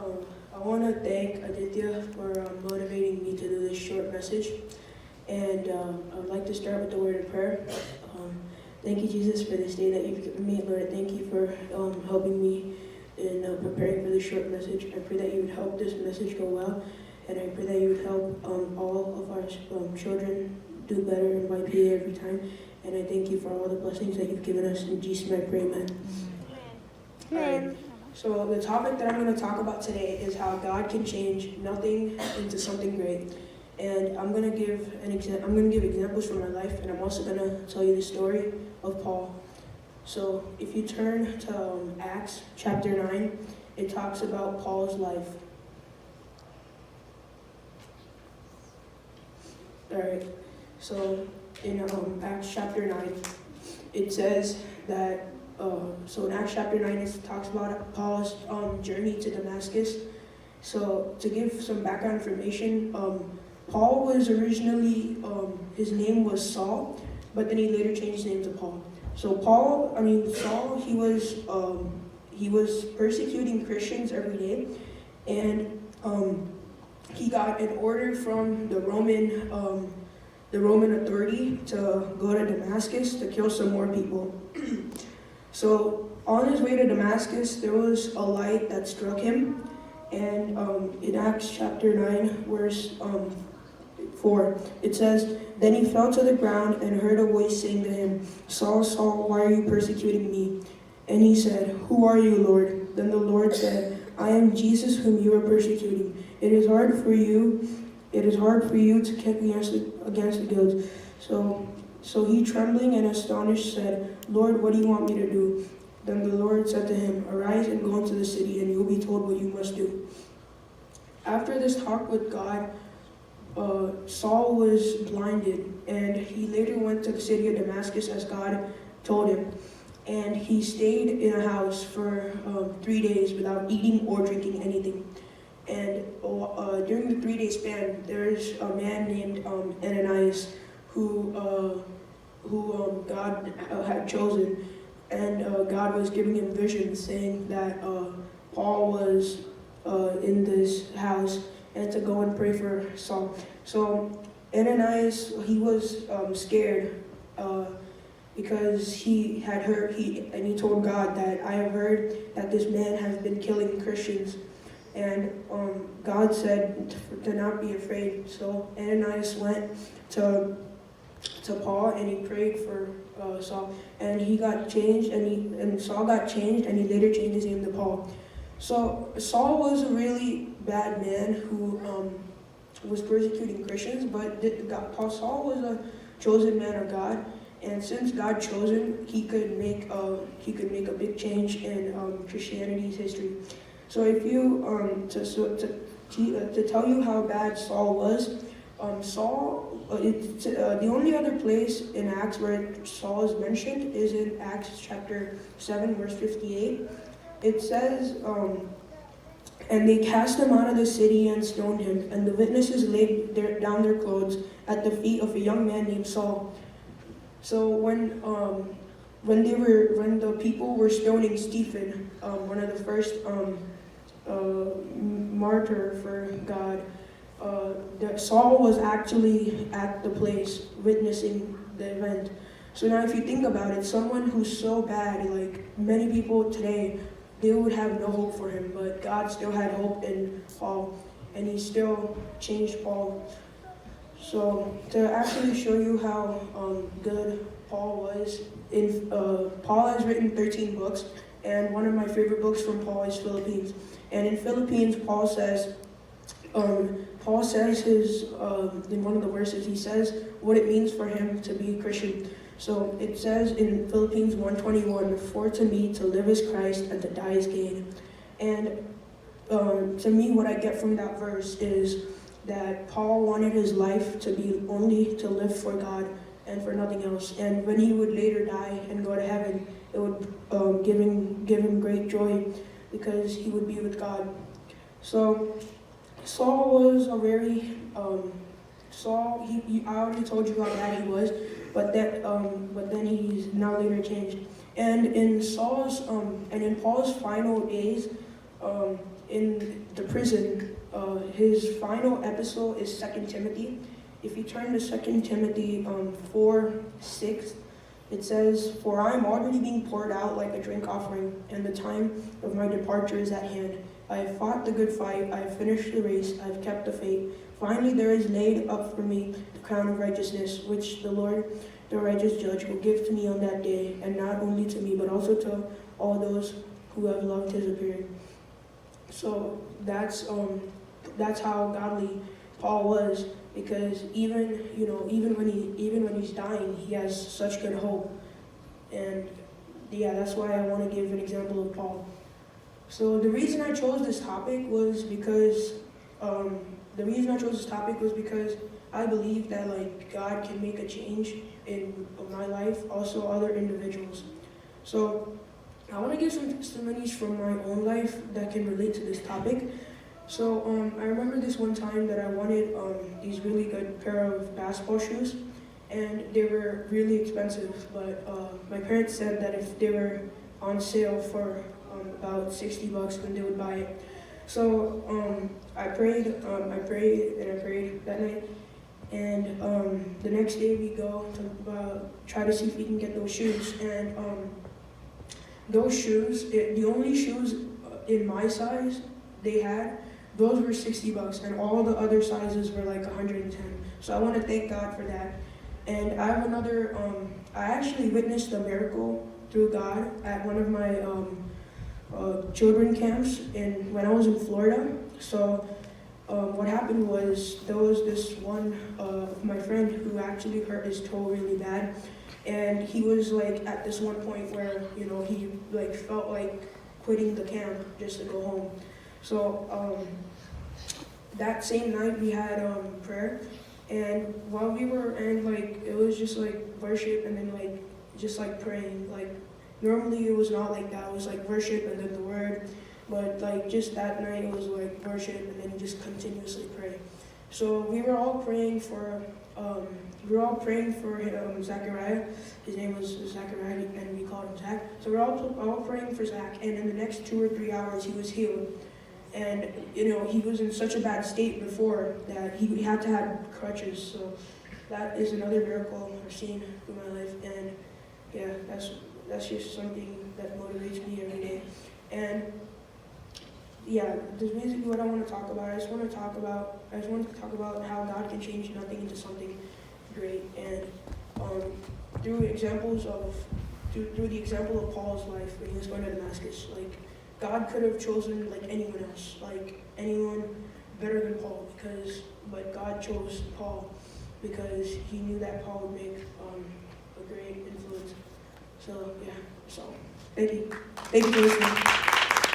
I want to thank Aditya for motivating me to do this short message. And I'd like to start with the word of prayer. Thank you, Jesus, for this day that you've given me. Lord, thank you for helping me in preparing for this short message. I pray that you would help this message go well. And I pray that you would help all of our children do better in YPA every time. And I thank you for all the blessings that you've given us. In Jesus' name I pray, amen. Amen. So the topic that I'm going to talk about today is how God can change nothing into something great. And I'm going to give examples from my life, and I'm also going to tell you the story of Paul. So if you turn to Acts chapter 9, it talks about Paul's life. Alright, so in Acts chapter 9, it says that so in Acts chapter 9, it talks about Paul's journey to Damascus. So to give some background information, Paul was originally, his name was Saul, but then he later changed his name to Paul. So Saul, he was persecuting Christians every day, and he got an order from the Roman authority to go to Damascus to kill some more people. So on his way to Damascus, there was a light that struck him, and in Acts chapter 9, verse 4, it says, "Then he fell to the ground and heard a voice saying to him, 'Saul, Saul, why are you persecuting me?' And he said, 'Who are you, Lord?' Then the Lord said, 'I am Jesus whom you are persecuting. It is hard for you to kick against the guilds.' So he, trembling and astonished, said, 'Lord, what do you want me to do?' Then the Lord said to him, 'Arise and go into the city, and you will be told what you must do.'" After this talk with God, Saul was blinded, and he later went to the city of Damascus as God told him. And he stayed in a house for 3 days without eating or drinking anything. And during the 3-day span, there's a man named Ananias who God had chosen. And God was giving him visions saying that Paul was in this house and to go and pray for Saul. So Ananias, he was scared because he had heard, and he told God that, "I have heard that this man has been killing Christians." And God said to not be afraid. So Ananias went to Paul and he prayed for Saul, and he got changed, and Saul got changed, and he later changed his name to Paul. So Saul was a really bad man who was persecuting Christians, but Saul was a chosen man of God, and since God chose him, he could make a big change in Christianity's history. So if you to tell you how bad Saul was, the only other place in Acts where Saul is mentioned is in Acts chapter 7, verse 58. It says, "And they cast him out of the city and stoned him, and the witnesses laid down their clothes at the feet of a young man named Saul." So when the people were stoning Stephen, one of the first martyr for God, that Saul was actually at the place witnessing the event. So now if you think about it, someone who's so bad, like many people today, they would have no hope for him, but God still had hope in Paul, and he still changed Paul. So to actually show you how good Paul was, Paul has written 13 books, and one of my favorite books from Paul is Philippines. And in Philippines, Paul says in one of the verses, he says what it means for him to be a Christian. So it says in Philippines 1:21, "For to me to live is Christ and to die is gain." And to me, what I get from that verse is that Paul wanted his life to be only to live for God and for nothing else. And when he would later die and go to heaven, it would give him great joy because he would be with God. So Saul was a very I already told you how bad he was, but then he's now later changed. And in Paul's final days, in the prison, his final epistle is 2 Timothy. If you turn to 2 Timothy 4:6, it says, "For I am already being poured out like a drink offering, and the time of my departure is at hand. I have fought the good fight, I have finished the race, I have kept the faith. Finally there is laid up for me the crown of righteousness, which the Lord, the righteous judge, will give to me on that day, and not only to me, but also to all those who have loved his appearing." So that's how godly Paul was, because even when he's dying, he has such good hope. And yeah, that's why I want to give an example of Paul. So the reason I chose this topic was because I believe that God can make a change in my life, also other individuals. So I want to give some testimonies from my own life that can relate to this topic. So I remember this one time that I wanted these really good pair of basketball shoes, and they were really expensive, but my parents said that if they were on sale for about $60, then they would buy it. So I prayed that night, and the next day we go to try to see if we can get those shoes. And those shoes, the only shoes in my size they had, those were $60, and all the other sizes were like 110. So I want to thank God for that. And I have another, I actually witnessed a miracle through God at one of my children camps when I was in Florida. So what happened was, there was this one my friend who actually hurt his toe really bad, and he was at this one point where he felt like quitting the camp just to go home. So that same night we had prayer, and while we were it was just worship and then just praying. Normally it was not like that. It was worship and then the word, but just that night it was worship and then just continuously pray. So we were all praying for Zachariah. His name was Zachariah, and we called him Zach. So we're all praying for Zach, and in the next 2 or 3 hours he was healed. And he was in such a bad state before that he had to have crutches. So that is another miracle I've seen in my life, and yeah, that's just something that motivates me every day. And yeah, this is basically what I want to talk about. I just want to talk about how God can change nothing into something great. And through the example of Paul's life when he was going to Damascus, God could have chosen anyone else, anyone better than Paul, but God chose Paul because he knew that Paul would make a great influence. So yeah, thank you for listening.